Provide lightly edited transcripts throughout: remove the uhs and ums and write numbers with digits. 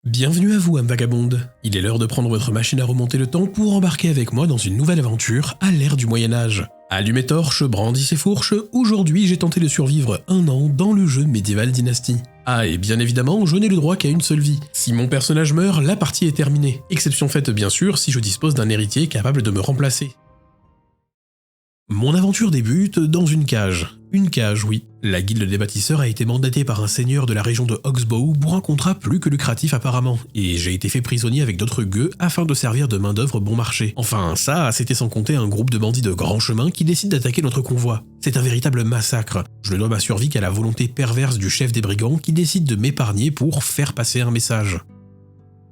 Bienvenue à vous, âme vagabonde. Il est l'heure de prendre votre machine à remonter le temps pour embarquer avec moi dans une nouvelle aventure à l'ère du Moyen-Âge. Allumez torches, brandissez fourches, aujourd'hui j'ai tenté de survivre 1 an dans le jeu Medieval Dynasty. Ah, et bien évidemment, je n'ai le droit qu'à une seule vie. Si mon personnage meurt, la partie est terminée. Exception faite bien sûr si je dispose d'un héritier capable de me remplacer. Mon aventure débute dans une cage. Une cage, oui. La guilde des bâtisseurs a été mandatée par un seigneur de la région de Hawksbow pour un contrat plus que lucratif apparemment, et j'ai été fait prisonnier avec d'autres gueux afin de servir de main d'œuvre bon marché. Enfin, ça, c'était sans compter un groupe de bandits de grand chemin qui décident d'attaquer notre convoi. C'est un véritable massacre. Je ne dois ma survie qu'à la volonté perverse du chef des brigands qui décide de m'épargner pour faire passer un message.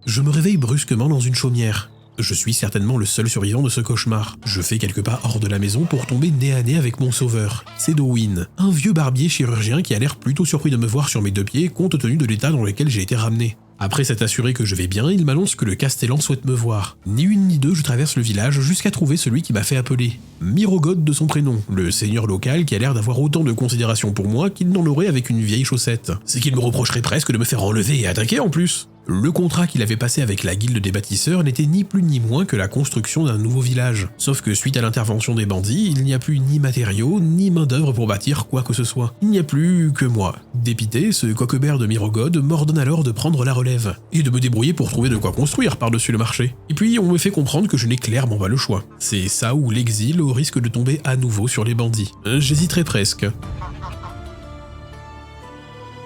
Je me réveille brusquement dans une chaumière. Je suis certainement le seul survivant de ce cauchemar. Je fais quelques pas hors de la maison pour tomber nez à nez avec mon sauveur. C'est Dowin, un vieux barbier chirurgien qui a l'air plutôt surpris de me voir sur mes 2 pieds compte tenu de l'état dans lequel j'ai été ramené. Après s'être assuré que je vais bien, il m'annonce que le Castellan souhaite me voir. Ni une ni deux, je traverse le village jusqu'à trouver celui qui m'a fait appeler. Mirogod de son prénom, le seigneur local qui a l'air d'avoir autant de considération pour moi qu'il n'en aurait avec une vieille chaussette. C'est qu'il me reprocherait presque de me faire enlever et attaquer en plus. Le contrat qu'il avait passé avec la guilde des bâtisseurs n'était ni plus ni moins que la construction d'un nouveau village. Sauf que suite à l'intervention des bandits, il n'y a plus ni matériaux, ni main d'œuvre pour bâtir quoi que ce soit. Il n'y a plus que moi. Dépité, ce coquebert de Mirogod m'ordonne alors de prendre la relève, et de me débrouiller pour trouver de quoi construire par-dessus le marché. Et puis on me fait comprendre que je n'ai clairement pas le choix. C'est ça ou l'exil au risque de tomber à nouveau sur les bandits. J'hésiterais presque.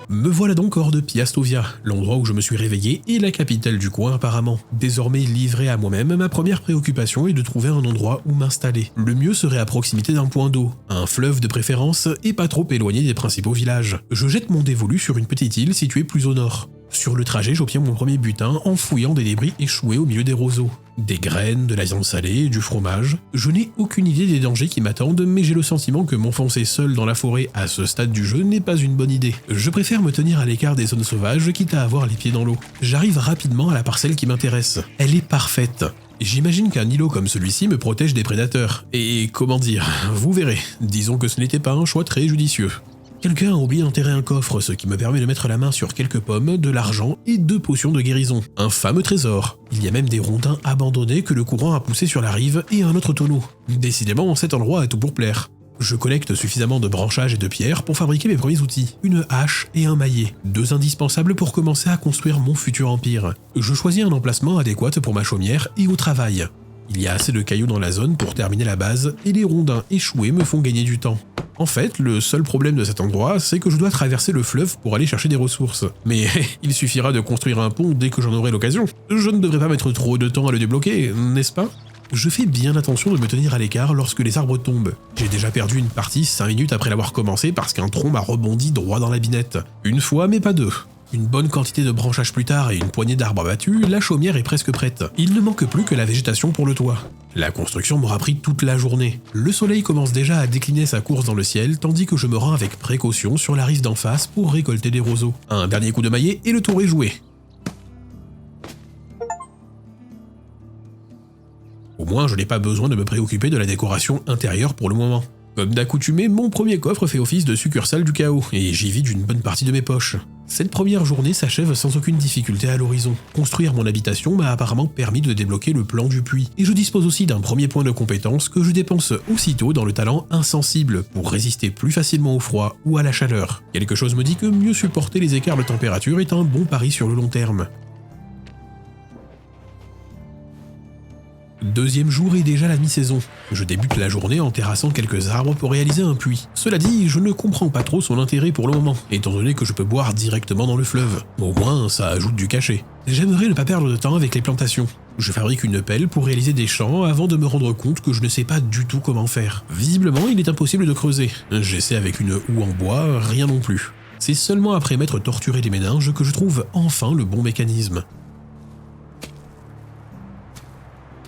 Me voilà donc hors de Piastovia, l'endroit où je me suis réveillé et la capitale du coin apparemment. Désormais livré à moi-même, ma première préoccupation est de trouver un endroit où m'installer. Le mieux serait à proximité d'un point d'eau, un fleuve de préférence et pas trop éloigné des principaux villages. Je jette mon dévolu sur une petite île située plus au nord. Sur le trajet, j'obtiens mon premier butin en fouillant des débris échoués au milieu des roseaux. Des graines, de la viande salée, du fromage. Je n'ai aucune idée des dangers qui m'attendent, mais j'ai le sentiment que m'enfoncer seul dans la forêt à ce stade du jeu n'est pas une bonne idée. Je préfère me tenir à l'écart des zones sauvages, quitte à avoir les pieds dans l'eau. J'arrive rapidement à la parcelle qui m'intéresse. Elle est parfaite. J'imagine qu'un îlot comme celui-ci me protège des prédateurs. Et comment dire, vous verrez. Disons que ce n'était pas un choix très judicieux. Quelqu'un a oublié d'enterrer un coffre, ce qui me permet de mettre la main sur quelques pommes, de l'argent et 2 potions de guérison. Un fameux trésor. Il y a même des rondins abandonnés que le courant a poussés sur la rive et un autre tonneau. Décidément, cet endroit a tout pour plaire. Je collecte suffisamment de branchages et de pierres pour fabriquer mes premiers outils. Une hache et un maillet, 2 indispensables pour commencer à construire mon futur empire. Je choisis un emplacement adéquat pour ma chaumière et au travail. Il y a assez de cailloux dans la zone pour terminer la base et les rondins échoués me font gagner du temps. En fait, le seul problème de cet endroit, c'est que je dois traverser le fleuve pour aller chercher des ressources. Mais il suffira de construire un pont dès que j'en aurai l'occasion. Je ne devrais pas mettre trop de temps à le débloquer, n'est-ce pas ? Je fais bien attention de me tenir à l'écart lorsque les arbres tombent. J'ai déjà perdu une partie 5 minutes après l'avoir commencé parce qu'un tronc m'a rebondi droit dans la binette. Une fois, mais pas 2. Une bonne quantité de branchages plus tard et une poignée d'arbres abattus, la chaumière est presque prête. Il ne manque plus que la végétation pour le toit. La construction m'aura pris toute la journée. Le soleil commence déjà à décliner sa course dans le ciel, tandis que je me rends avec précaution sur la rive d'en face pour récolter des roseaux. Un dernier coup de maillet et le tour est joué. Au moins, je n'ai pas besoin de me préoccuper de la décoration intérieure pour le moment. Comme d'accoutumé, mon premier coffre fait office de succursale du chaos, et j'y vide une bonne partie de mes poches. Cette première journée s'achève sans aucune difficulté à l'horizon. Construire mon habitation m'a apparemment permis de débloquer le plan du puits, et je dispose aussi d'un premier point de compétence que je dépense aussitôt dans le talent insensible pour résister plus facilement au froid ou à la chaleur. Quelque chose me dit que mieux supporter les écarts de température est un bon pari sur le long terme. Deuxième jour et déjà la mi-saison. Je débute la journée en terrassant quelques arbres pour réaliser un puits. Cela dit, je ne comprends pas trop son intérêt pour le moment, étant donné que je peux boire directement dans le fleuve. Au moins, ça ajoute du cachet. J'aimerais ne pas perdre de temps avec les plantations. Je fabrique une pelle pour réaliser des champs avant de me rendre compte que je ne sais pas du tout comment faire. Visiblement, il est impossible de creuser. J'essaie avec une houe en bois, rien non plus. C'est seulement après m'être torturé les méninges que je trouve enfin le bon mécanisme.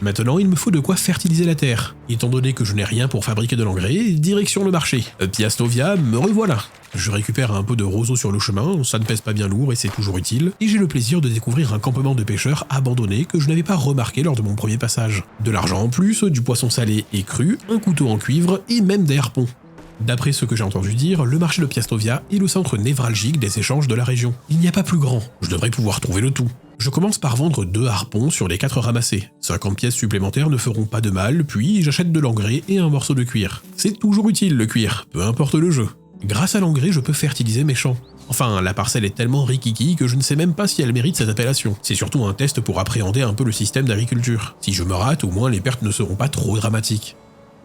Maintenant, il me faut de quoi fertiliser la terre. Étant donné que je n'ai rien pour fabriquer de l'engrais, direction le marché. Piastovia, me revoilà. Je récupère un peu de roseaux sur le chemin, ça ne pèse pas bien lourd et c'est toujours utile, et j'ai le plaisir de découvrir un campement de pêcheurs abandonné que je n'avais pas remarqué lors de mon premier passage. De l'argent en plus, du poisson salé et cru, un couteau en cuivre et même des harpons. D'après ce que j'ai entendu dire, le marché de Piastovia est le centre névralgique des échanges de la région. Il n'y a pas plus grand, je devrais pouvoir trouver le tout. Je commence par vendre 2 harpons sur les 4 ramassés. 50 pièces supplémentaires ne feront pas de mal, puis j'achète de l'engrais et un morceau de cuir. C'est toujours utile le cuir, peu importe le jeu. Grâce à l'engrais, je peux fertiliser mes champs. Enfin, la parcelle est tellement rikiki que je ne sais même pas si elle mérite cette appellation. C'est surtout un test pour appréhender un peu le système d'agriculture. Si je me rate, au moins les pertes ne seront pas trop dramatiques.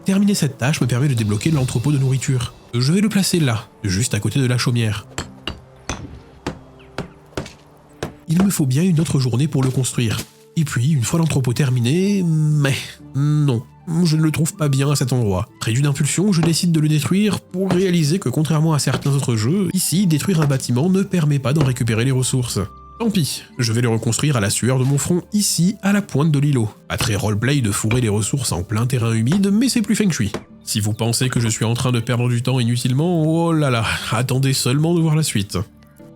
Terminer cette tâche me permet de débloquer l'entrepôt de nourriture. Je vais le placer là, juste à côté de la chaumière. Il me faut bien une autre journée pour le construire. Et puis, une fois l'entrepôt terminé, mais non, je ne le trouve pas bien à cet endroit. Près d'une impulsion, je décide de le détruire pour réaliser que contrairement à certains autres jeux, ici, détruire un bâtiment ne permet pas d'en récupérer les ressources. Tant pis, je vais le reconstruire à la sueur de mon front, ici, à la pointe de l'îlot. Pas très roleplay de fourrer les ressources en plein terrain humide, mais c'est plus feng shui. Si vous pensez que je suis en train de perdre du temps inutilement, oh là là, attendez seulement de voir la suite.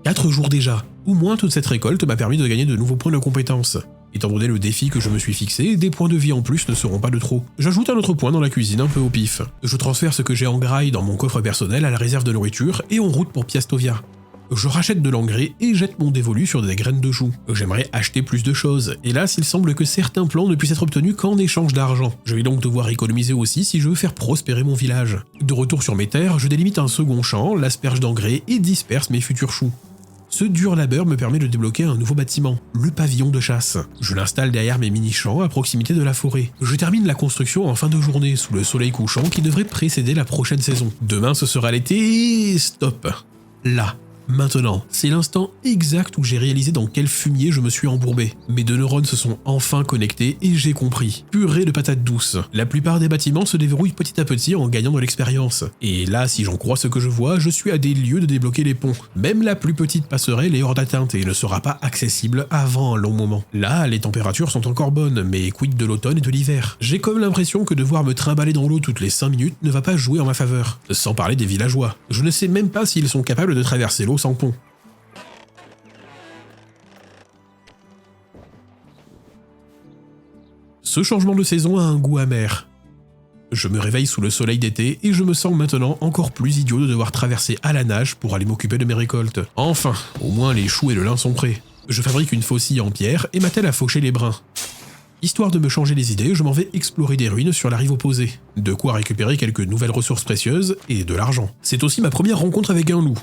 4 jours déjà. Au moins toute cette récolte m'a permis de gagner de nouveaux points de compétence. Étant donné le défi que je me suis fixé, des points de vie en plus ne seront pas de trop. J'ajoute un autre point dans la cuisine un peu au pif. Je transfère ce que j'ai en graille dans mon coffre personnel à la réserve de nourriture et en route pour Piastovia. Je rachète de l'engrais et jette mon dévolu sur des graines de choux. J'aimerais acheter plus de choses. Hélas, il semble que certains plans ne puissent être obtenus qu'en échange d'argent. Je vais donc devoir économiser aussi si je veux faire prospérer mon village. De retour sur mes terres, je délimite un second champ, l'asperge d'engrais et disperse mes futurs choux. Ce dur labeur me permet de débloquer un nouveau bâtiment, le pavillon de chasse. Je l'installe derrière mes mini-champs à proximité de la forêt. Je termine la construction en fin de journée sous le soleil couchant qui devrait précéder la prochaine saison. Demain ce sera l'été et stop. Là. Maintenant, c'est l'instant exact où j'ai réalisé dans quel fumier je me suis embourbé. Mes 2 neurones se sont enfin connectés et j'ai compris. Purée de patates douces. La plupart des bâtiments se déverrouillent petit à petit en gagnant de l'expérience. Et là, si j'en crois ce que je vois, je suis à des lieux de débloquer les ponts. Même la plus petite passerelle est hors d'atteinte et ne sera pas accessible avant un long moment. Là, les températures sont encore bonnes, mais quid de l'automne et de l'hiver. J'ai comme l'impression que devoir me trimballer dans l'eau toutes les 5 minutes ne va pas jouer en ma faveur. Sans parler des villageois. Je ne sais même pas s'ils sont capables de traverser l'eau sans pont. Ce changement de saison a un goût amer. Je me réveille sous le soleil d'été et je me sens maintenant encore plus idiot de devoir traverser à la nage pour aller m'occuper de mes récoltes. Enfin, au moins les choux et le lin sont prêts. Je fabrique une faucille en pierre et m'attelle à faucher les brins. Histoire de me changer les idées, je m'en vais explorer des ruines sur la rive opposée. De quoi récupérer quelques nouvelles ressources précieuses et de l'argent. C'est aussi ma première rencontre avec un loup.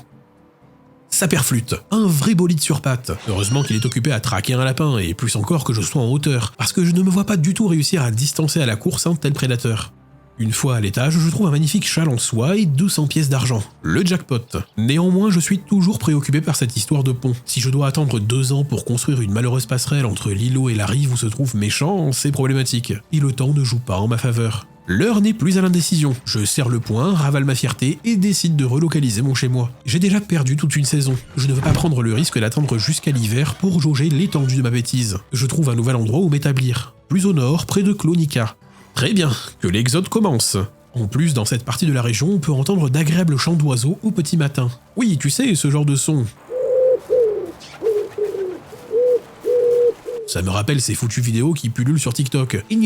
Saperflute, un vrai bolide sur pattes. Heureusement qu'il est occupé à traquer un lapin, et plus encore que je sois en hauteur, parce que je ne me vois pas du tout réussir à distancer à la course un tel prédateur. Une fois à l'étage, je trouve un magnifique châle en soie et 200 pièces d'argent. Le jackpot. Néanmoins, je suis toujours préoccupé par cette histoire de pont. Si je dois attendre 2 ans pour construire une malheureuse passerelle entre l'îlot et la rive où se trouve Méchant, c'est problématique. Et le temps ne joue pas en ma faveur. L'heure n'est plus à l'indécision. Je serre le poing, ravale ma fierté et décide de relocaliser mon chez-moi. J'ai déjà perdu toute une saison. Je ne veux pas prendre le risque d'attendre jusqu'à l'hiver pour jauger l'étendue de ma bêtise. Je trouve un nouvel endroit où m'établir. Plus au nord, près de Clonica. Très bien, que l'exode commence. En plus, dans cette partie de la région, on peut entendre d'agréables chants d'oiseaux au petit matin. Oui, tu sais, ce genre de son. Ça me rappelle ces foutues vidéos qui pullulent sur TikTok. Et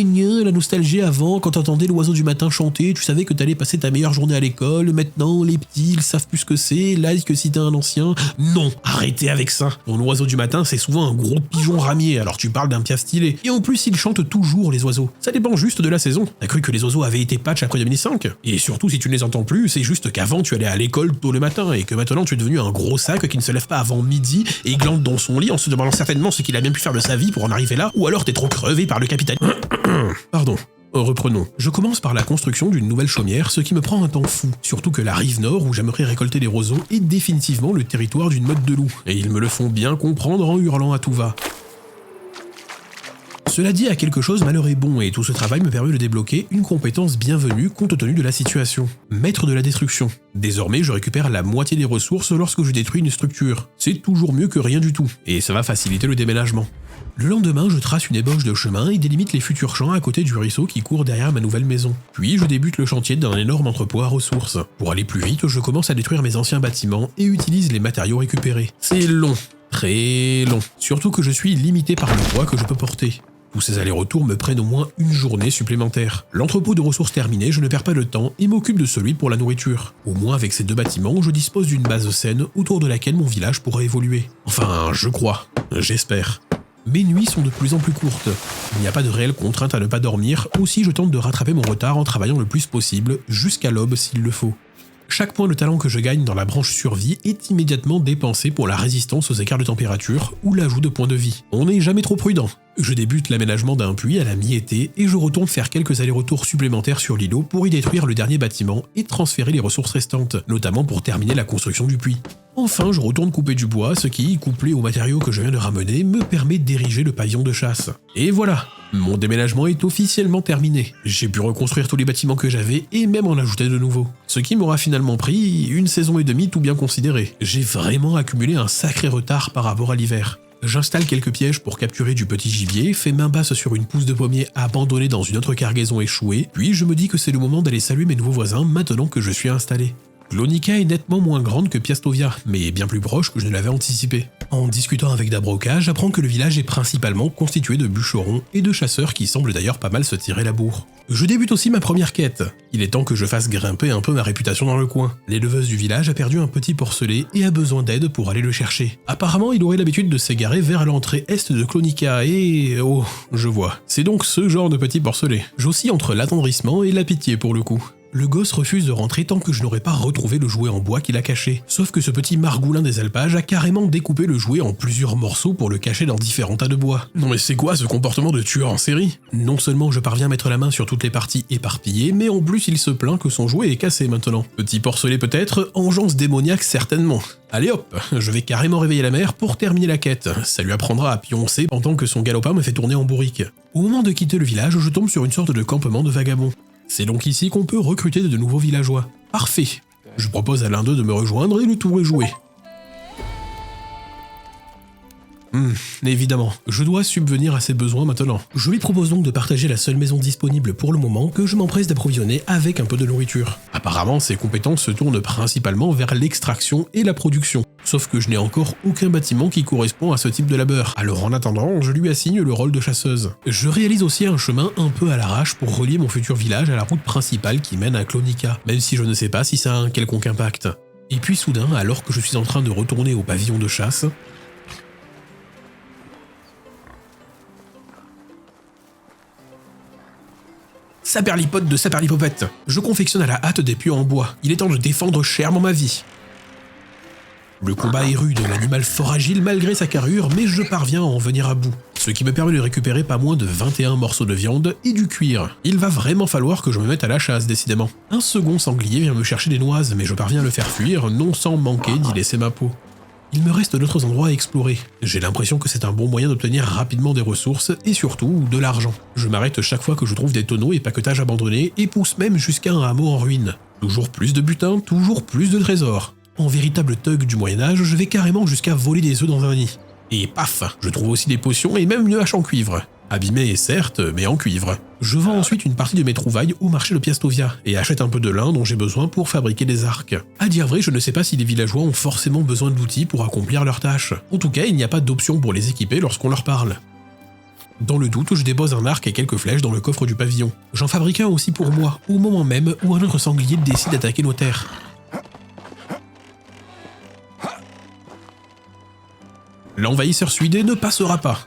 la nostalgie avant, quand t'entendais l'oiseau du matin chanter, tu savais que t'allais passer ta meilleure journée à l'école, maintenant les petits, ils savent plus ce que c'est, like si t'es un ancien. Non, arrêtez avec ça. Ton oiseau du matin, c'est souvent un gros pigeon ramier, alors tu parles d'un piaf stylé. Et en plus, ils chantent toujours, les oiseaux. Ça dépend juste de la saison. T'as cru que les oiseaux avaient été patch après 2005 ? Et surtout, si tu ne les entends plus, c'est juste qu'avant, tu allais à l'école tôt le matin, et que maintenant, tu es devenu un gros sac qui ne se lève pas avant midi, et glande dans son lit en se demandant certainement ce qu'il a bien pu faire de sa vie pour en arriver là, ou alors t'es trop crevé par le capitaine. Pardon. Reprenons. Je commence par la construction d'une nouvelle chaumière, ce qui me prend un temps fou. Surtout que la rive nord, où j'aimerais récolter des roseaux, est définitivement le territoire d'une meute de loups. Et ils me le font bien comprendre en hurlant à tout va. Cela dit, à quelque chose, malheur est bon, et tout ce travail me permet de débloquer une compétence bienvenue compte tenu de la situation. Maître de la destruction. Désormais, je récupère la moitié des ressources lorsque je détruis une structure. C'est toujours mieux que rien du tout, et ça va faciliter le déménagement. Le lendemain, je trace une ébauche de chemin et délimite les futurs champs à côté du ruisseau qui court derrière ma nouvelle maison. Puis je débute le chantier d'un énorme entrepôt à ressources. Pour aller plus vite, je commence à détruire mes anciens bâtiments et utilise les matériaux récupérés. C'est long, très long, surtout que je suis limité par le poids que je peux porter. Tous ces allers-retours me prennent au moins une journée supplémentaire. L'entrepôt de ressources terminé, je ne perds pas de temps et m'occupe de celui pour la nourriture. Au moins avec ces 2 bâtiments, je dispose d'une base saine autour de laquelle mon village pourra évoluer. Enfin, je crois. J'espère. Mes nuits sont de plus en plus courtes. Il n'y a pas de réelle contrainte à ne pas dormir, aussi je tente de rattraper mon retard en travaillant le plus possible, jusqu'à l'aube s'il le faut. Chaque point de talent que je gagne dans la branche survie est immédiatement dépensé pour la résistance aux écarts de température ou l'ajout de points de vie. On n'est jamais trop prudent. Je débute l'aménagement d'un puits à la mi-été et je retourne faire quelques allers-retours supplémentaires sur l'îlot pour y détruire le dernier bâtiment et transférer les ressources restantes, notamment pour terminer la construction du puits. Enfin, je retourne couper du bois, ce qui, couplé aux matériaux que je viens de ramener, me permet d'ériger le pavillon de chasse. Et voilà, mon déménagement est officiellement terminé. J'ai pu reconstruire tous les bâtiments que j'avais et même en ajouter de nouveaux. Ce qui m'aura finalement pris 1 saison et demie tout bien considéré. J'ai vraiment accumulé un sacré retard par rapport à l'hiver. J'installe quelques pièges pour capturer du petit gibier, fais main basse sur une pousse de pommier abandonnée dans une autre cargaison échouée, puis je me dis que c'est le moment d'aller saluer mes nouveaux voisins maintenant que je suis installé. Clonica est nettement moins grande que Piastovia, mais bien plus proche que je ne l'avais anticipé. En discutant avec Dabroka, j'apprends que le village est principalement constitué de bûcherons et de chasseurs qui semblent d'ailleurs pas mal se tirer la bourre. Je débute aussi ma première quête. Il est temps que je fasse grimper un peu ma réputation dans le coin. L'éleveuse du village a perdu un petit porcelet et a besoin d'aide pour aller le chercher. Apparemment, il aurait l'habitude de s'égarer vers l'entrée est de Clonica et... oh, je vois. C'est donc ce genre de petit porcelet. J'oscille entre l'attendrissement et la pitié pour le coup. Le gosse refuse de rentrer tant que je n'aurai pas retrouvé le jouet en bois qu'il a caché. Sauf que ce petit margoulin des alpages a carrément découpé le jouet en plusieurs morceaux pour le cacher dans différents tas de bois. Non mais c'est quoi ce comportement de tueur en série? Non seulement je parviens à mettre la main sur toutes les parties éparpillées, mais en plus il se plaint que son jouet est cassé maintenant. Petit porcelet peut-être, engeance démoniaque certainement. Allez hop, je vais carrément réveiller la mère pour terminer la quête. Ça lui apprendra à pioncer pendant que son galopin me fait tourner en bourrique. Au moment de quitter le village, je tombe sur une sorte de campement de vagabonds. C'est donc ici qu'on peut recruter de nouveaux villageois. Parfait. Je propose à l'un d'eux de me rejoindre et le tour est joué. Évidemment, je dois subvenir à ses besoins maintenant. Je lui propose donc de partager la seule maison disponible pour le moment que je m'empresse d'approvisionner avec un peu de nourriture. Apparemment, ses compétences se tournent principalement vers l'extraction et la production. Sauf que je n'ai encore aucun bâtiment qui correspond à ce type de labeur. Alors en attendant, je lui assigne le rôle de chasseuse. Je réalise aussi un chemin un peu à l'arrache pour relier mon futur village à la route principale qui mène à Clonica, même si je ne sais pas si ça a un quelconque impact. Et puis soudain, alors que je suis en train de retourner au pavillon de chasse, Saperlipote de Saperlipopette. Je confectionne à la hâte des pieux en bois. Il est temps de défendre chèrement ma vie. Le combat est rude, l'animal fort agile malgré sa carrure, mais je parviens à en venir à bout. Ce qui me permet de récupérer pas moins de 21 morceaux de viande et du cuir. Il va vraiment falloir que je me mette à la chasse, décidément. Un second sanglier vient me chercher des noises, mais je parviens à le faire fuir, non sans manquer d'y laisser ma peau. Il me reste d'autres endroits à explorer. J'ai l'impression que c'est un bon moyen d'obtenir rapidement des ressources et surtout de l'argent. Je m'arrête chaque fois que je trouve des tonneaux et paquetages abandonnés et pousse même jusqu'à un hameau en ruine. Toujours plus de butin, toujours plus de trésors. En véritable thug du Moyen-Âge, je vais carrément jusqu'à voler des œufs dans un nid. Et paf, je trouve aussi des potions et même une hache en cuivre. Abîmée certes, mais en cuivre. Je vends ensuite une partie de mes trouvailles au marché de Piastovia et achète un peu de lin dont j'ai besoin pour fabriquer des arcs. À dire vrai, je ne sais pas si les villageois ont forcément besoin d'outils pour accomplir leurs tâches. En tout cas, il n'y a pas d'option pour les équiper lorsqu'on leur parle. Dans le doute, je dépose un arc et quelques flèches dans le coffre du pavillon. J'en fabrique un aussi pour moi, au moment même où un autre sanglier décide d'attaquer nos terres. L'envahisseur suidé ne passera pas.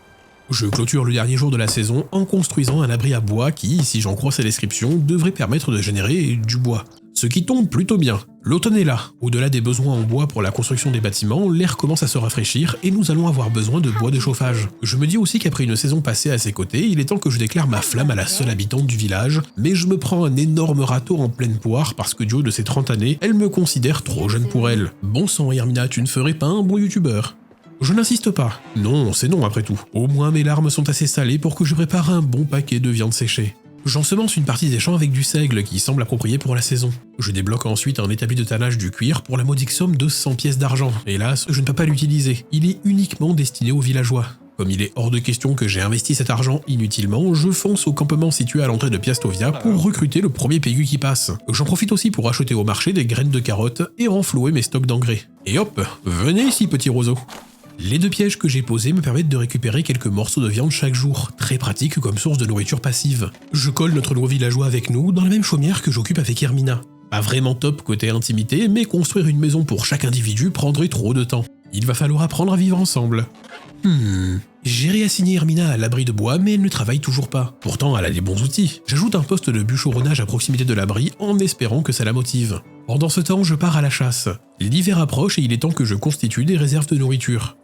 Je clôture le dernier jour de la saison en construisant un abri à bois qui, si j'en crois sa description, devrait permettre de générer du bois. Ce qui tombe plutôt bien. L'automne est là. Au-delà des besoins en bois pour la construction des bâtiments, l'air commence à se rafraîchir et nous allons avoir besoin de bois de chauffage. Je me dis aussi qu'après une saison passée à ses côtés, il est temps que je déclare ma flamme à la seule habitante du village, mais je me prends un énorme râteau en pleine poire parce que du haut de ses 30 années, elle me considère trop jeune pour elle. Bon sang, Hermina, tu ne ferais pas un bon youtubeur. Je n'insiste pas. Non, c'est non après tout. Au moins mes larmes sont assez salées pour que je prépare un bon paquet de viande séchée. J'ensemence une partie des champs avec du seigle qui semble approprié pour la saison. Je débloque ensuite un établi de tannage du cuir pour la modique somme de 100 pièces d'argent. Hélas, je ne peux pas l'utiliser. Il est uniquement destiné aux villageois. Comme il est hors de question que j'ai investi cet argent inutilement, je fonce au campement situé à l'entrée de Piastovia pour recruter le premier PQ qui passe. J'en profite aussi pour acheter au marché des graines de carottes et renflouer mes stocks d'engrais. Et hop, venez ici petit roseau. Les 2 pièges que j'ai posés me permettent de récupérer quelques morceaux de viande chaque jour, très pratique comme source de nourriture passive. Je colle notre nouveau villageois avec nous dans la même chaumière que j'occupe avec Hermina. Pas vraiment top côté intimité, mais construire une maison pour chaque individu prendrait trop de temps. Il va falloir apprendre à vivre ensemble. J'ai réassigné Hermina à l'abri de bois, mais elle ne travaille toujours pas. Pourtant, elle a des bons outils. J'ajoute un poste de bûcheronnage à proximité de l'abri en espérant que ça la motive. Pendant ce temps, je pars à la chasse. L'hiver approche et il est temps que je constitue des réserves de nourriture.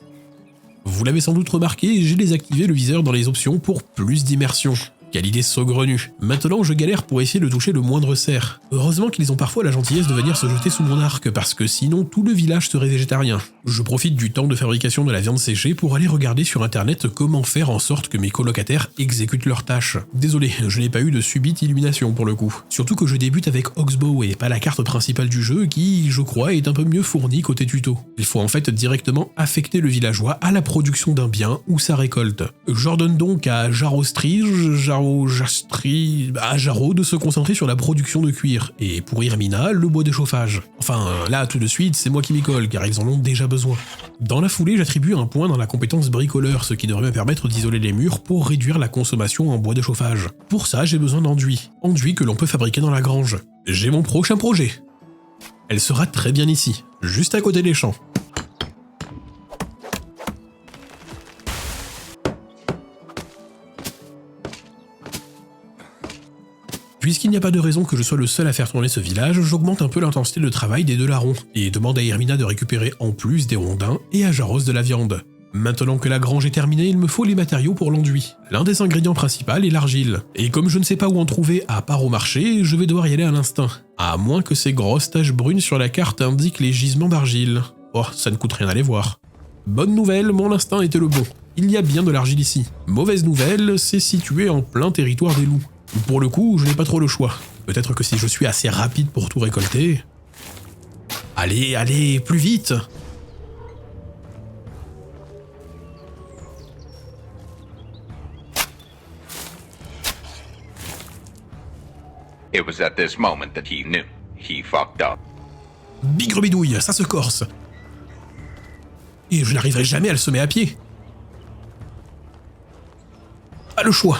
Vous l'avez sans doute remarqué, j'ai désactivé le viseur dans les options pour plus d'immersion. Quelle idée saugrenue. Maintenant, je galère pour essayer de toucher le moindre cerf. Heureusement qu'ils ont parfois la gentillesse de venir se jeter sous mon arc, parce que sinon tout le village serait végétarien. Je profite du temps de fabrication de la viande séchée pour aller regarder sur internet comment faire en sorte que mes colocataires exécutent leurs tâches. Désolé, je n'ai pas eu de subite illumination pour le coup. Surtout que je débute avec Oxbow et pas la carte principale du jeu qui, je crois, est un peu mieux fournie côté tuto. Il faut en fait directement affecter le villageois à la production d'un bien ou sa récolte. J'ordonne donc à Jarro de se concentrer sur la production de cuir, et pour Hermina, le bois de chauffage. Enfin, là, tout de suite, c'est moi qui m'y colle, car ils en ont déjà besoin. Dans la foulée, j'attribue un point dans la compétence bricoleur, ce qui devrait me permettre d'isoler les murs pour réduire la consommation en bois de chauffage. Pour ça, j'ai besoin d'enduit. Enduit que l'on peut fabriquer dans la grange. J'ai mon prochain projet. Elle sera très bien ici, juste à côté des champs. Puisqu'il n'y a pas de raison que je sois le seul à faire tourner ce village, j'augmente un peu l'intensité de travail des deux larrons, et demande à Hermina de récupérer en plus des rondins et à Jaros de la viande. Maintenant que la grange est terminée, il me faut les matériaux pour l'enduit. L'un des ingrédients principaux est l'argile, et comme je ne sais pas où en trouver à part au marché, je vais devoir y aller à l'instinct. À moins que ces grosses taches brunes sur la carte indiquent les gisements d'argile. Oh, ça ne coûte rien à les voir. Bonne nouvelle, mon instinct était le bon. Il y a bien de l'argile ici. Mauvaise nouvelle, c'est situé en plein territoire des loups. Pour le coup, je n'ai pas trop le choix. Peut-être que si je suis assez rapide pour tout récolter... Allez, plus vite! It was at this moment that he knew he fucked up. Bigre bidouille, ça se corse. Et je n'arriverai jamais à le semer à pied. Pas le choix.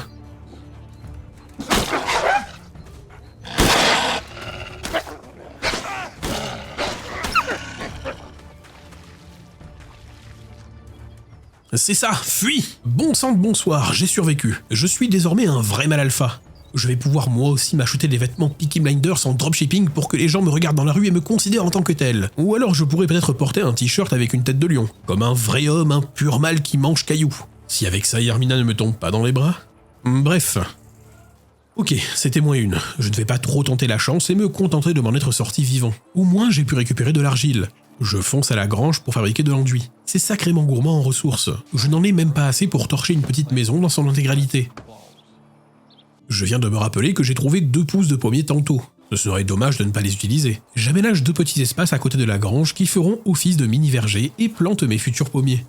C'est ça, fuis! Bon sang de bonsoir, j'ai survécu. Je suis désormais un vrai mal alpha. Je vais pouvoir moi aussi m'acheter des vêtements Peaky Blinders en dropshipping pour que les gens me regardent dans la rue et me considèrent en tant que tel. Ou alors je pourrais peut-être porter un t-shirt avec une tête de lion. Comme un vrai homme, un pur mâle qui mange cailloux. Si avec ça Hermina ne me tombe pas dans les bras. Bref. Ok, c'était moins une. Je ne vais pas trop tenter la chance et me contenter de m'en être sorti vivant. Au moins j'ai pu récupérer de l'argile. Je fonce à la grange pour fabriquer de l'enduit. C'est sacrément gourmand en ressources. Je n'en ai même pas assez pour torcher une petite maison dans son intégralité. Je viens de me rappeler que j'ai trouvé 2 pousses de pommiers tantôt. Ce serait dommage de ne pas les utiliser. J'aménage 2 petits espaces à côté de la grange qui feront office de mini-verger et plante mes futurs pommiers.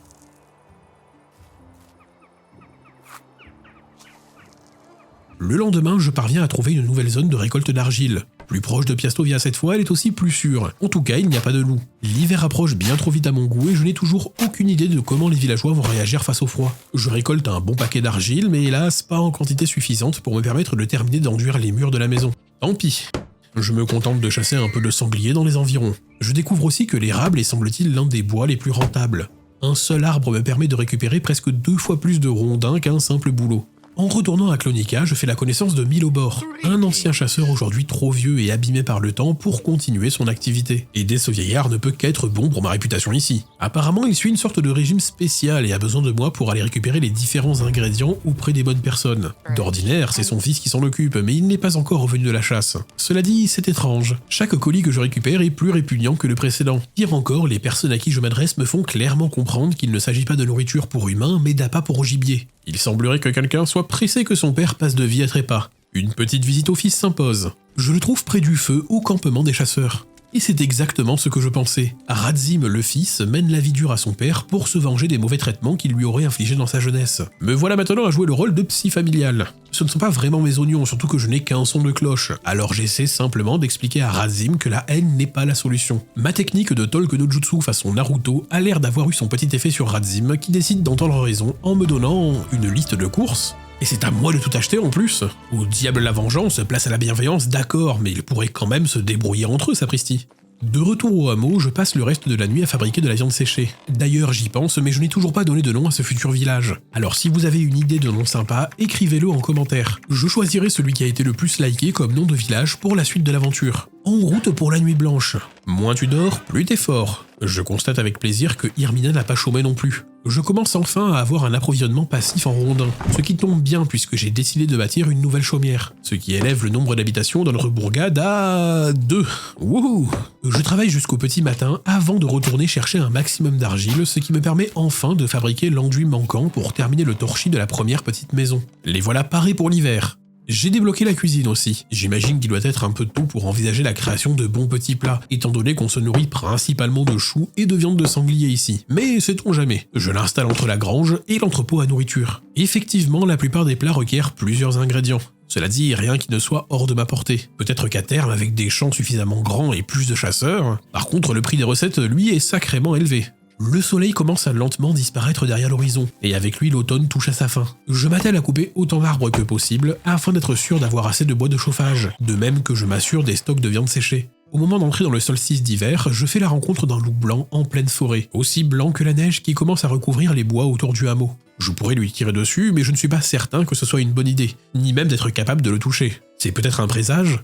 Le lendemain, je parviens à trouver une nouvelle zone de récolte d'argile. Plus proche de Piastovia cette fois, elle est aussi plus sûre. En tout cas, il n'y a pas de loup. L'hiver approche bien trop vite à mon goût et je n'ai toujours aucune idée de comment les villageois vont réagir face au froid. Je récolte un bon paquet d'argile, mais hélas, pas en quantité suffisante pour me permettre de terminer d'enduire les murs de la maison. Tant pis. Je me contente de chasser un peu de sanglier dans les environs. Je découvre aussi que l'érable est semble-t-il l'un des bois les plus rentables. Un seul arbre me permet de récupérer presque 2 fois plus de rondins qu'un simple bouleau. En retournant à Clonica, je fais la connaissance de Milobor, un ancien chasseur aujourd'hui trop vieux et abîmé par le temps pour continuer son activité. Aider ce vieillard ne peut qu'être bon pour ma réputation ici. Apparemment, il suit une sorte de régime spécial et a besoin de moi pour aller récupérer les différents ingrédients auprès des bonnes personnes. D'ordinaire, c'est son fils qui s'en occupe, mais il n'est pas encore revenu de la chasse. Cela dit, c'est étrange. Chaque colis que je récupère est plus répugnant que le précédent. Pire encore, les personnes à qui je m'adresse me font clairement comprendre qu'il ne s'agit pas de nourriture pour humains, mais d'appât pour gibier. Il semblerait que quelqu'un soit pressé que son père passe de vie à trépas. Une petite visite au fils s'impose. Je le trouve près du feu au campement des chasseurs. Et c'est exactement ce que je pensais. Radzim, le fils, mène la vie dure à son père pour se venger des mauvais traitements qu'il lui aurait infligés dans sa jeunesse. Me voilà maintenant à jouer le rôle de psy familial. Ce ne sont pas vraiment mes oignons, surtout que je n'ai qu'un son de cloche. Alors j'essaie simplement d'expliquer à Radzim que la haine n'est pas la solution. Ma technique de Talk no Jutsu façon Naruto a l'air d'avoir eu son petit effet sur Radzim qui décide d'entendre raison en me donnant une liste de courses. Et c'est à moi de tout acheter en plus. Au diable la vengeance, place à la bienveillance, d'accord, mais ils pourraient quand même se débrouiller entre eux, sapristi. De retour au hameau, je passe le reste de la nuit à fabriquer de la viande séchée. D'ailleurs, j'y pense, mais je n'ai toujours pas donné de nom à ce futur village. Alors si vous avez une idée de nom sympa, écrivez-le en commentaire. Je choisirai celui qui a été le plus liké comme nom de village pour la suite de l'aventure. En route pour la nuit blanche. Moins tu dors, plus t'es fort. Je constate avec plaisir que Irmina n'a pas chômé non plus. Je commence enfin à avoir un approvisionnement passif en rondins, ce qui tombe bien puisque j'ai décidé de bâtir une nouvelle chaumière, ce qui élève le nombre d'habitations dans notre bourgade à 2. Wouhou! Je travaille jusqu'au petit matin avant de retourner chercher un maximum d'argile, ce qui me permet enfin de fabriquer l'enduit manquant pour terminer le torchis de la première petite maison. Les voilà parés pour l'hiver. J'ai débloqué la cuisine aussi. J'imagine qu'il doit être un peu tôt pour envisager la création de bons petits plats, étant donné qu'on se nourrit principalement de choux et de viande de sanglier ici. Mais sait-on jamais. Je l'installe entre la grange et l'entrepôt à nourriture. Effectivement, la plupart des plats requièrent plusieurs ingrédients. Cela dit, rien qui ne soit hors de ma portée. Peut-être qu'à terme, avec des champs suffisamment grands et plus de chasseurs, par contre le prix des recettes, lui, est sacrément élevé. Le soleil commence à lentement disparaître derrière l'horizon, et avec lui l'automne touche à sa fin. Je m'attelle à couper autant d'arbres que possible, afin d'être sûr d'avoir assez de bois de chauffage, de même que je m'assure des stocks de viande séchée. Au moment d'entrer dans le solstice d'hiver, je fais la rencontre d'un loup blanc en pleine forêt, aussi blanc que la neige qui commence à recouvrir les bois autour du hameau. Je pourrais lui tirer dessus, mais je ne suis pas certain que ce soit une bonne idée, ni même d'être capable de le toucher. C'est peut-être un présage ?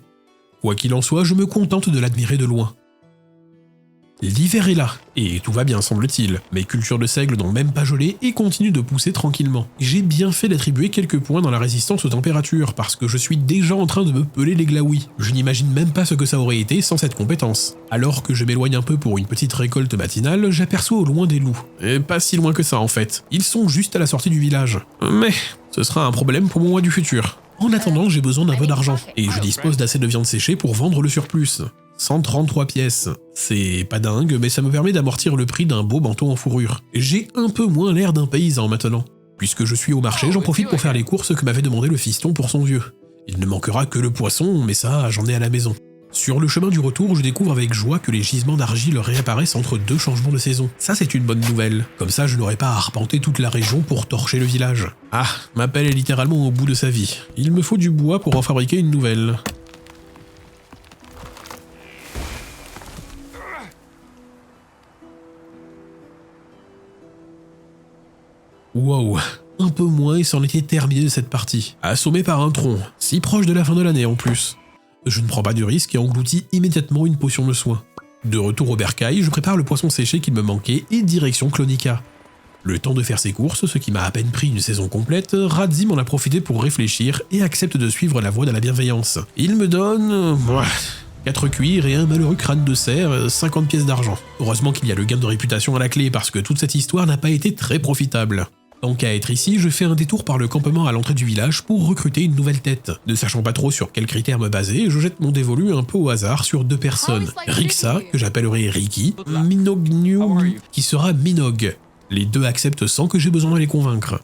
Quoi qu'il en soit, je me contente de l'admirer de loin. L'hiver est là, et tout va bien semble-t-il. Mes cultures de seigle n'ont même pas gelé et continuent de pousser tranquillement. J'ai bien fait d'attribuer quelques points dans la résistance aux températures, parce que je suis déjà en train de me peler les glaouis. Je n'imagine même pas ce que ça aurait été sans cette compétence. Alors que je m'éloigne un peu pour une petite récolte matinale, j'aperçois au loin des loups. Et pas si loin que ça en fait. Ils sont juste à la sortie du village. Mais ce sera un problème pour mon moi du futur. En attendant, j'ai besoin d'un peu d'argent, et je dispose d'assez de viande séchée pour vendre le surplus. 133 pièces. C'est pas dingue, mais ça me permet d'amortir le prix d'un beau manteau en fourrure. J'ai un peu moins l'air d'un paysan maintenant. Puisque je suis au marché, j'en profite pour faire les courses que m'avait demandé le fiston pour son vieux. Il ne manquera que le poisson, mais ça, j'en ai à la maison. Sur le chemin du retour, je découvre avec joie que les gisements d'argile réapparaissent entre 2 changements de saison. Ça, c'est une bonne nouvelle. Comme ça, je n'aurai pas à arpenter toute la région pour torcher le village. Ah, ma pelle est littéralement au bout de sa vie. Il me faut du bois pour en fabriquer une nouvelle. Wow, un peu moins et c'en était terminé de cette partie. Assommé par un tronc, si proche de la fin de l'année en plus. Je ne prends pas de risque et engloutis immédiatement une potion de soin. De retour au bercail, je prépare le poisson séché qu'il me manquait et direction Clonica. Le temps de faire ses courses, ce qui m'a à peine pris une saison complète, Radzim en a profité pour réfléchir et accepte de suivre la voie de la bienveillance. Il me donne... 4 cuirs et un malheureux crâne de cerf, 50 pièces d'argent. Heureusement qu'il y a le gain de réputation à la clé parce que toute cette histoire n'a pas été très profitable. Tant qu'à être ici, je fais un détour par le campement à l'entrée du village pour recruter une nouvelle tête. Ne sachant pas trop sur quels critères me baser, je jette mon dévolu un peu au hasard sur 2 personnes. Rixa, que j'appellerai Riki, Minognu, qui sera Minog. Les 2 acceptent sans que j'ai besoin de les convaincre.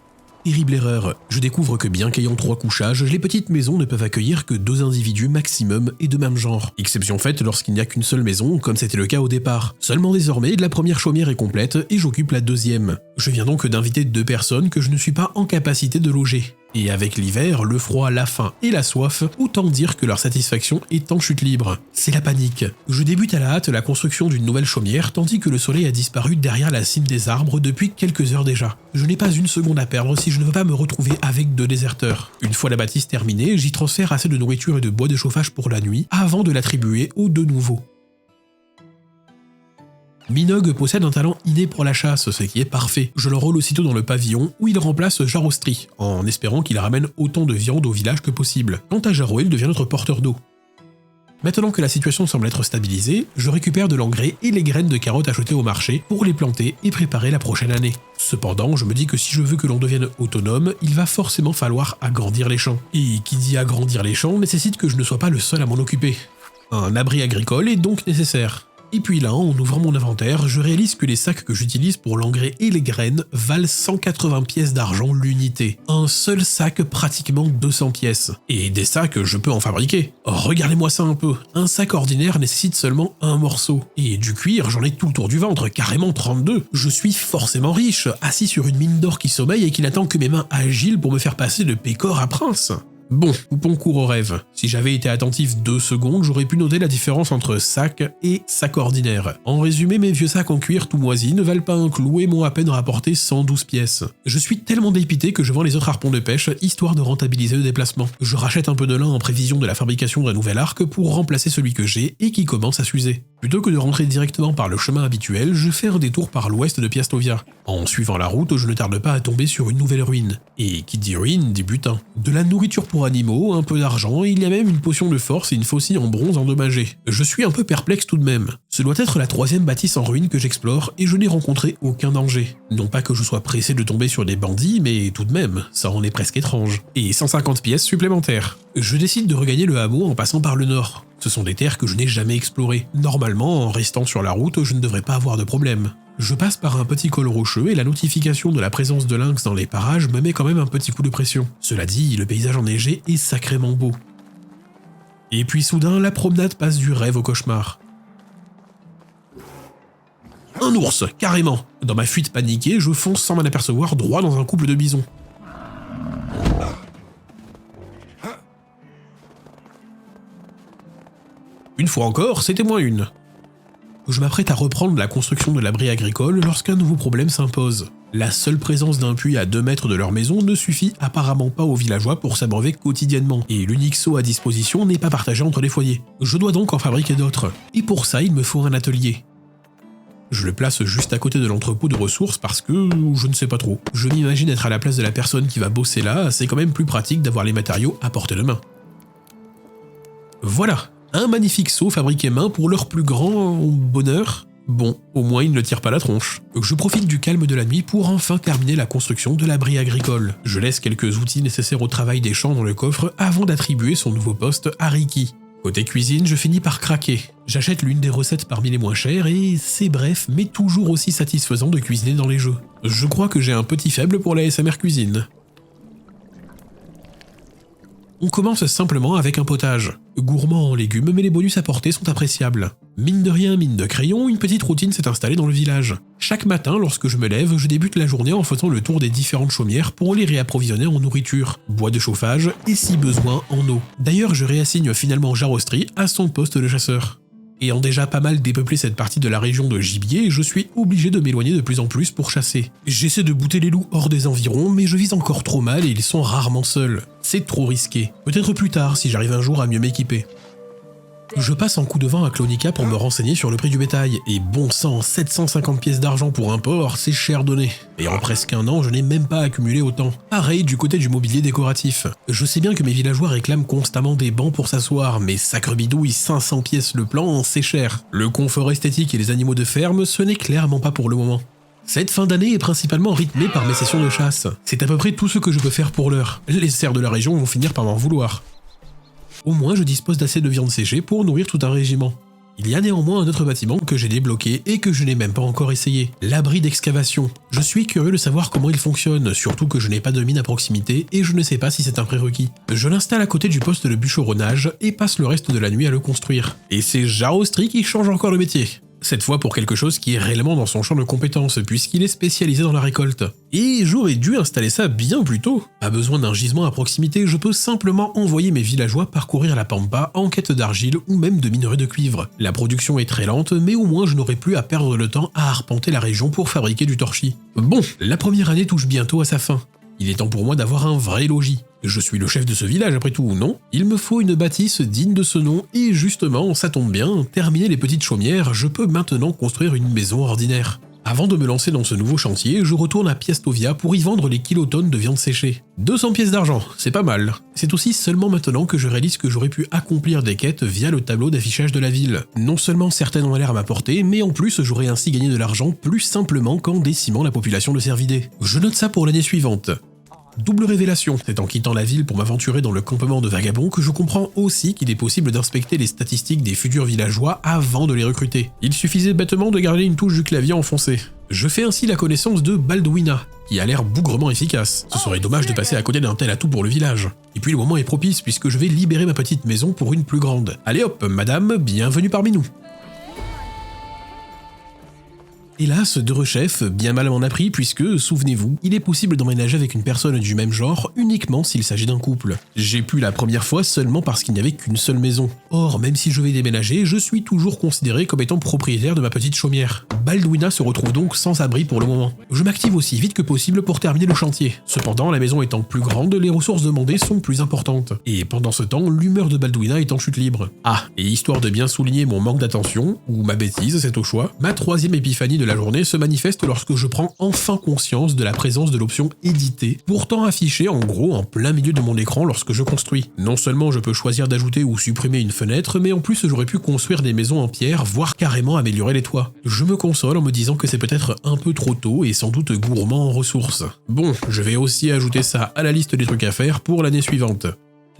Terrible erreur, je découvre que bien qu'ayant 3 couchages, les petites maisons ne peuvent accueillir que 2 individus maximum et de même genre. Exception faite lorsqu'il n'y a qu'une seule maison, comme c'était le cas au départ. Seulement désormais, la première chaumière est complète et j'occupe la 2e. Je viens donc d'inviter 2 personnes que je ne suis pas en capacité de loger. Et avec l'hiver, le froid, la faim et la soif, autant dire que leur satisfaction est en chute libre. C'est la panique. Je débute à la hâte la construction d'une nouvelle chaumière tandis que le soleil a disparu derrière la cime des arbres depuis quelques heures déjà. Je n'ai pas une seconde à perdre si je ne veux pas me retrouver avec 2 déserteurs. Une fois la bâtisse terminée, j'y transfère assez de nourriture et de bois de chauffage pour la nuit avant de l'attribuer aux 2 nouveaux. Minog possède un talent inné pour la chasse, ce qui est parfait. Je l'enrôle aussitôt dans le pavillon où il remplace Jarostri, en espérant qu'il ramène autant de viande au village que possible. Quant à Jaro, il devient notre porteur d'eau. Maintenant que la situation semble être stabilisée, je récupère de l'engrais et les graines de carottes achetées au marché pour les planter et préparer la prochaine année. Cependant, je me dis que si je veux que l'on devienne autonome, il va forcément falloir agrandir les champs. Et qui dit agrandir les champs nécessite que je ne sois pas le seul à m'en occuper. Un abri agricole est donc nécessaire. Et puis là, en ouvrant mon inventaire, je réalise que les sacs que j'utilise pour l'engrais et les graines valent 180 pièces d'argent l'unité. Un seul sac pratiquement 200 pièces. Et des sacs, je peux en fabriquer. Regardez-moi ça un peu. Un sac ordinaire nécessite seulement un morceau. Et du cuir, j'en ai tout le tour du ventre, carrément 32. Je suis forcément riche, assis sur une mine d'or qui sommeille et qui n'attend que mes mains agiles pour me faire passer de pécor à prince. Bon, coupons court au rêve. Si j'avais été attentif 2 secondes, j'aurais pu noter la différence entre sac et sac ordinaire. En résumé, mes vieux sacs en cuir tout moisis ne valent pas un clou et m'ont à peine rapporté 112 pièces. Je suis tellement dépité que je vends les autres harpons de pêche, histoire de rentabiliser le déplacement. Je rachète un peu de lin en prévision de la fabrication d'un nouvel arc pour remplacer celui que j'ai et qui commence à s'user. Plutôt que de rentrer directement par le chemin habituel, je fais un détour par l'ouest de Piastovia. En suivant la route, je ne tarde pas à tomber sur une nouvelle ruine. Et qui dit ruine, dit butin. De la nourriture pour animaux, un peu d'argent, et il y a même une potion de force et une faucille en bronze endommagée. Je suis un peu perplexe tout de même. Ce doit être la 3e bâtisse en ruine que j'explore, et je n'ai rencontré aucun danger. Non pas que je sois pressé de tomber sur des bandits, mais tout de même, ça en est presque étrange. Et 150 pièces supplémentaires. Je décide de regagner le hameau en passant par le nord. Ce sont des terres que je n'ai jamais explorées. Normalement, en restant sur la route, je ne devrais pas avoir de problème. Je passe par un petit col rocheux et la notification de la présence de lynx dans les parages me met quand même un petit coup de pression. Cela dit, le paysage enneigé est sacrément beau. Et puis soudain, la promenade passe du rêve au cauchemar. Un ours, carrément. Dans ma fuite paniquée, je fonce sans m'en apercevoir droit dans un couple de bisons. Une fois encore, c'était moins une. Je m'apprête à reprendre la construction de l'abri agricole lorsqu'un nouveau problème s'impose. La seule présence d'un puits à 2 mètres de leur maison ne suffit apparemment pas aux villageois pour s'abreuver quotidiennement, et l'unique seau à disposition n'est pas partagé entre les foyers. Je dois donc en fabriquer d'autres, et pour ça il me faut un atelier. Je le place juste à côté de l'entrepôt de ressources parce que je ne sais pas trop. Je m'imagine être à la place de la personne qui va bosser là, c'est quand même plus pratique d'avoir les matériaux à portée de main. Voilà, un magnifique seau fabriqué main pour leur plus grand bonheur. Bon, au moins il ne tire pas la tronche. Je profite du calme de la nuit pour enfin terminer la construction de l'abri agricole. Je laisse quelques outils nécessaires au travail des champs dans le coffre avant d'attribuer son nouveau poste à Ricky. Côté cuisine, je finis par craquer. J'achète l'une des recettes parmi les moins chères et c'est bref, mais toujours aussi satisfaisant de cuisiner dans les jeux. Je crois que j'ai un petit faible pour la ASMR cuisine. On commence simplement avec un potage. Gourmand en légumes, mais les bonus apportés sont appréciables. Mine de rien, mine de crayon, une petite routine s'est installée dans le village. Chaque matin, lorsque je me lève, je débute la journée en faisant le tour des différentes chaumières pour les réapprovisionner en nourriture, bois de chauffage et si besoin en eau. D'ailleurs, je réassigne finalement Jarostri à son poste de chasseur. Ayant déjà pas mal dépeuplé cette partie de la région de gibier, je suis obligé de m'éloigner de plus en plus pour chasser. J'essaie de bouter les loups hors des environs, mais je vise encore trop mal et ils sont rarement seuls. C'est trop risqué. Peut-être plus tard, si j'arrive un jour à mieux m'équiper. Je passe en coup de vent à Clonica pour me renseigner sur le prix du bétail, et bon sang, 750 pièces d'argent pour un porc, c'est cher donné. Et en presque un an, je n'ai même pas accumulé autant. Pareil du côté du mobilier décoratif. Je sais bien que mes villageois réclament constamment des bancs pour s'asseoir, mais sacre bidouille, 500 pièces le plan, c'est cher. Le confort esthétique et les animaux de ferme, ce n'est clairement pas pour le moment. Cette fin d'année est principalement rythmée par mes sessions de chasse. C'est à peu près tout ce que je peux faire pour l'heure. Les cerfs de la région vont finir par m'en vouloir. Au moins je dispose d'assez de viande séchée pour nourrir tout un régiment. Il y a néanmoins un autre bâtiment que j'ai débloqué et que je n'ai même pas encore essayé, l'abri d'excavation. Je suis curieux de savoir comment il fonctionne, surtout que je n'ai pas de mine à proximité et je ne sais pas si c'est un prérequis. Je l'installe à côté du poste de bûcheronnage et passe le reste de la nuit à le construire. Et c'est Jarostri qui change encore le métier. Cette fois pour quelque chose qui est réellement dans son champ de compétences, puisqu'il est spécialisé dans la récolte. Et j'aurais dû installer ça bien plus tôt. Pas besoin d'un gisement à proximité, je peux simplement envoyer mes villageois parcourir la pampa en quête d'argile ou même de minerais de cuivre. La production est très lente, mais au moins je n'aurai plus à perdre le temps à arpenter la région pour fabriquer du torchis. Bon, la première année touche bientôt à sa fin. Il est temps pour moi d'avoir un vrai logis. Je suis le chef de ce village après tout, non? Il me faut une bâtisse digne de ce nom, et justement, ça tombe bien, terminer les petites chaumières, je peux maintenant construire une maison ordinaire. Avant de me lancer dans ce nouveau chantier, je retourne à Piastovia pour y vendre les kilotonnes de viande séchée. 200 pièces d'argent, c'est pas mal. C'est aussi seulement maintenant que je réalise que j'aurais pu accomplir des quêtes via le tableau d'affichage de la ville. Non seulement certaines ont l'air à m'apporter, mais en plus j'aurais ainsi gagné de l'argent plus simplement qu'en décimant la population de Cervidés. Je note ça pour l'année suivante. Double révélation, c'est en quittant la ville pour m'aventurer dans le campement de vagabonds que je comprends aussi qu'il est possible d'inspecter les statistiques des futurs villageois avant de les recruter. Il suffisait bêtement de garder une touche du clavier enfoncée. Je fais ainsi la connaissance de Balduina, qui a l'air bougrement efficace. Ce serait dommage de passer à côté d'un tel atout pour le village. Et puis le moment est propice puisque je vais libérer ma petite maison pour une plus grande. Allez hop, madame, bienvenue parmi nous. Hélas, de rechef, bien mal m'en a pris puisque, souvenez-vous, il est possible d'emménager avec une personne du même genre uniquement s'il s'agit d'un couple. J'ai pu la première fois seulement parce qu'il n'y avait qu'une seule maison. Or, même si je vais déménager, je suis toujours considéré comme étant propriétaire de ma petite chaumière. Baldwina se retrouve donc sans abri pour le moment. Je m'active aussi vite que possible pour terminer le chantier. Cependant, la maison étant plus grande, les ressources demandées sont plus importantes. Et pendant ce temps, l'humeur de Baldwina est en chute libre. Ah, et histoire de bien souligner mon manque d'attention, ou ma bêtise, c'est au choix, ma troisième épiphanie de la journée se manifeste lorsque je prends enfin conscience de la présence de l'option éditer, pourtant affichée en gros en plein milieu de mon écran lorsque je construis. Non seulement je peux choisir d'ajouter ou supprimer une fenêtre, mais en plus j'aurais pu construire des maisons en pierre, voire carrément améliorer les toits. Je me console en me disant que c'est peut-être un peu trop tôt et sans doute gourmand en ressources. Bon, je vais aussi ajouter ça à la liste des trucs à faire pour l'année suivante.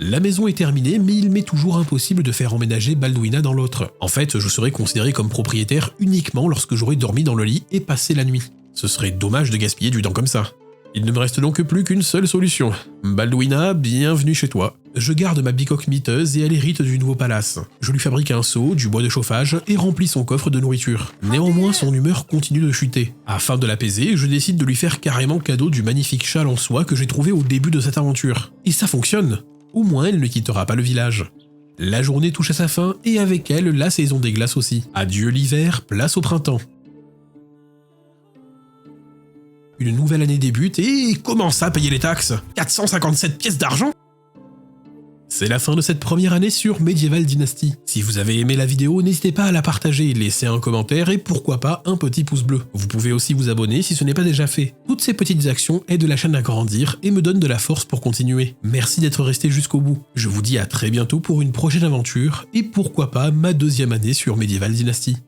La maison est terminée, mais il m'est toujours impossible de faire emménager Baldwina dans l'autre. En fait, je serai considéré comme propriétaire uniquement lorsque j'aurai dormi dans le lit et passé la nuit. Ce serait dommage de gaspiller du temps comme ça. Il ne me reste donc plus qu'une seule solution. Baldwina, bienvenue chez toi. Je garde ma bicoque miteuse et elle hérite du nouveau palace. Je lui fabrique un seau, du bois de chauffage et remplis son coffre de nourriture. Néanmoins, son humeur continue de chuter. Afin de l'apaiser, je décide de lui faire carrément cadeau du magnifique châle en soie que j'ai trouvé au début de cette aventure. Et ça fonctionne. Au moins, elle ne quittera pas le village. La journée touche à sa fin et avec elle, la saison des glaces aussi. Adieu l'hiver, place au printemps. Une nouvelle année débute et comment ça payer les taxes ? 457 pièces d'argent ? C'est la fin de cette première année sur Medieval Dynasty. Si vous avez aimé la vidéo, n'hésitez pas à la partager, laisser un commentaire et pourquoi pas un petit pouce bleu. Vous pouvez aussi vous abonner si ce n'est pas déjà fait. Toutes ces petites actions aident la chaîne à grandir et me donnent de la force pour continuer. Merci d'être resté jusqu'au bout. Je vous dis à très bientôt pour une prochaine aventure et pourquoi pas ma deuxième année sur Medieval Dynasty.